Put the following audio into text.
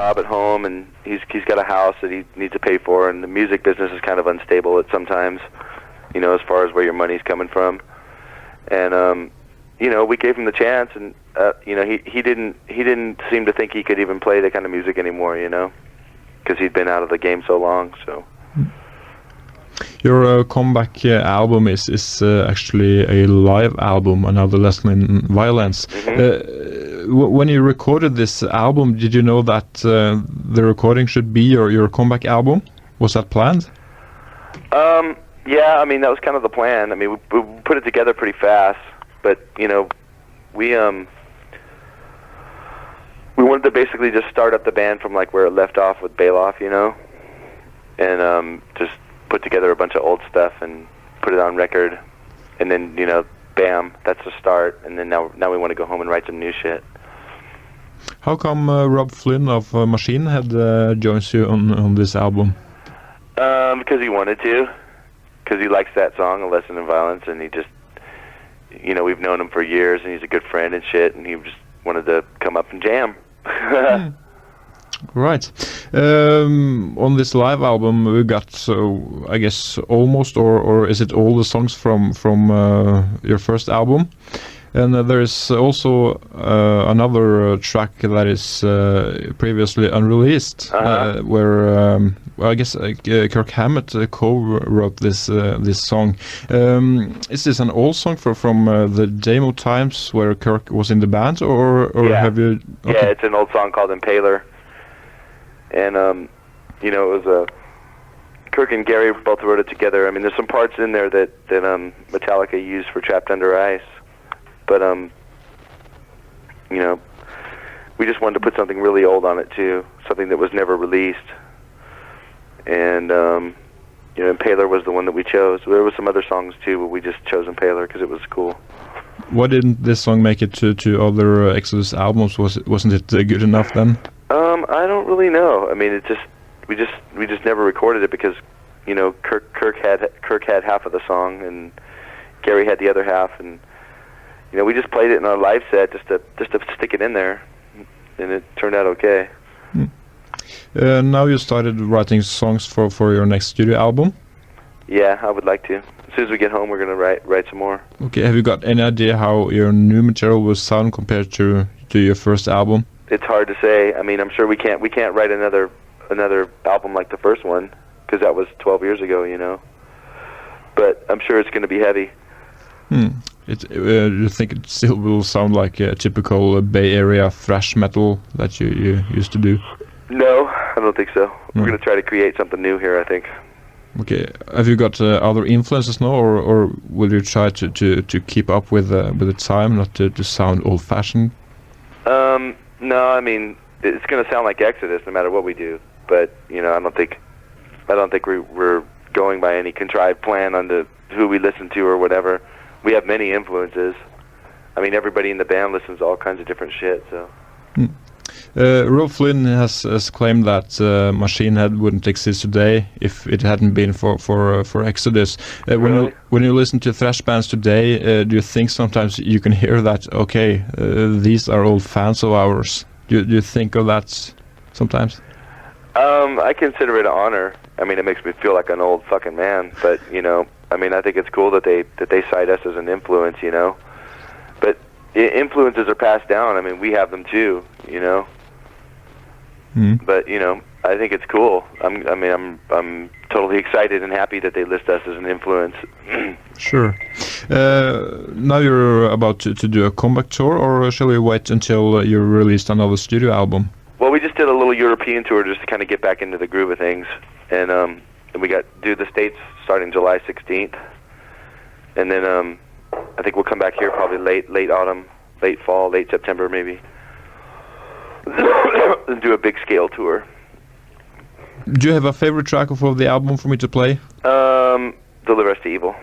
job at home, and he's got a house that he needs to pay for, and the music business is kind of unstable at sometimes, you know, as far as where your money's coming from. And you know, we gave him the chance, and you know, he didn't seem to think he could even play that kind of music anymore, you know, because he'd been out of the game so long. So your comeback album is actually a live album, Another Lesson in Violence. When you recorded this album, did you know that the recording should be your comeback album? Was that planned? Yeah, I mean, that was kind of the plan. I mean, we put it together pretty fast, but, you know, we wanted to basically just start up the band from, like, where it left off with Bailoff, you know, and just put together a bunch of old stuff and put it on record, and then, you know, bam, that's the start, and then now we want to go home and write some new shit. How come Robb Flynn of Machine Head joins you on this album? Because he wanted to. Because he likes that song, A Lesson in Violence, and he just, you know, we've known him for years, and he's a good friend and shit, and he just wanted to come up and jam. Right. On this live album, we got, I guess, almost, or is it all the songs from your first album? And there is also another track that is previously unreleased, where I guess Kirk Hammett co-wrote this song. Is this an old song from the demo times where Kirk was in the band, or yeah. have you? Okay. Yeah, it's an old song called Impaler, and you know, it was Kirk and Gary both wrote it together. I mean, there's some parts in there that Metallica used for Trapped Under Ice. But, you know, we just wanted to put something really old on it, too, something that was never released. And, you know, Impaler was the one that we chose. There were some other songs, too, but we just chose Impaler because it was cool. Why didn't this song make it to other Exodus albums? Wasn't it good enough then? I don't really know. I mean, we just never recorded it because, you know, Kirk had half of the song, and Gary had the other half, and you know, we just played it in our live set just to stick it in there, and it turned out okay. Now you started writing songs for your next studio album? Yeah, I would like to. As soon as we get home, we're gonna write some more. Okay, have you got any idea how your new material will sound compared to your first album? It's hard to say. I mean, I'm sure we can't write another album like the first one because that was 12 years ago, you know. But I'm sure it's going to be heavy. You think it still will sound like a typical Bay Area thrash metal that you used to do? No, I don't think so. We're going to try to create something new here, I think. Okay. Have you got other influences now, or will you try to keep up with the time, not to sound old-fashioned? No, I mean, it's going to sound like Exodus no matter what we do. But you know, I don't think we're going by any contrived plan on who we listen to or whatever. We have many influences. I mean, everybody in the band listens to all kinds of different shit, so. Robb Flynn has claimed that Machine Head wouldn't exist today if it hadn't been for Exodus. Really? When you listen to thrash bands today, do you think sometimes you can hear that, okay, these are old fans of ours? Do you think of that sometimes? I consider it an honor. I mean, it makes me feel like an old fucking man, but, you know, I mean, I think it's cool that they cite us as an influence, you know. But influences are passed down. I mean, we have them too, you know. But you know, I think it's cool. I'm totally excited and happy that they list us as an influence. Sure. Now you're about to do a comeback tour, or shall we wait until you released another studio album? Well, we just did a little European tour just to kind of get back into the groove of things, and we do the States starting July 16th, and then I think we'll come back here probably late autumn, late fall, late September maybe, and do a big scale tour. Do you have a favorite track of the album for me to play? Deliver Us to Evil.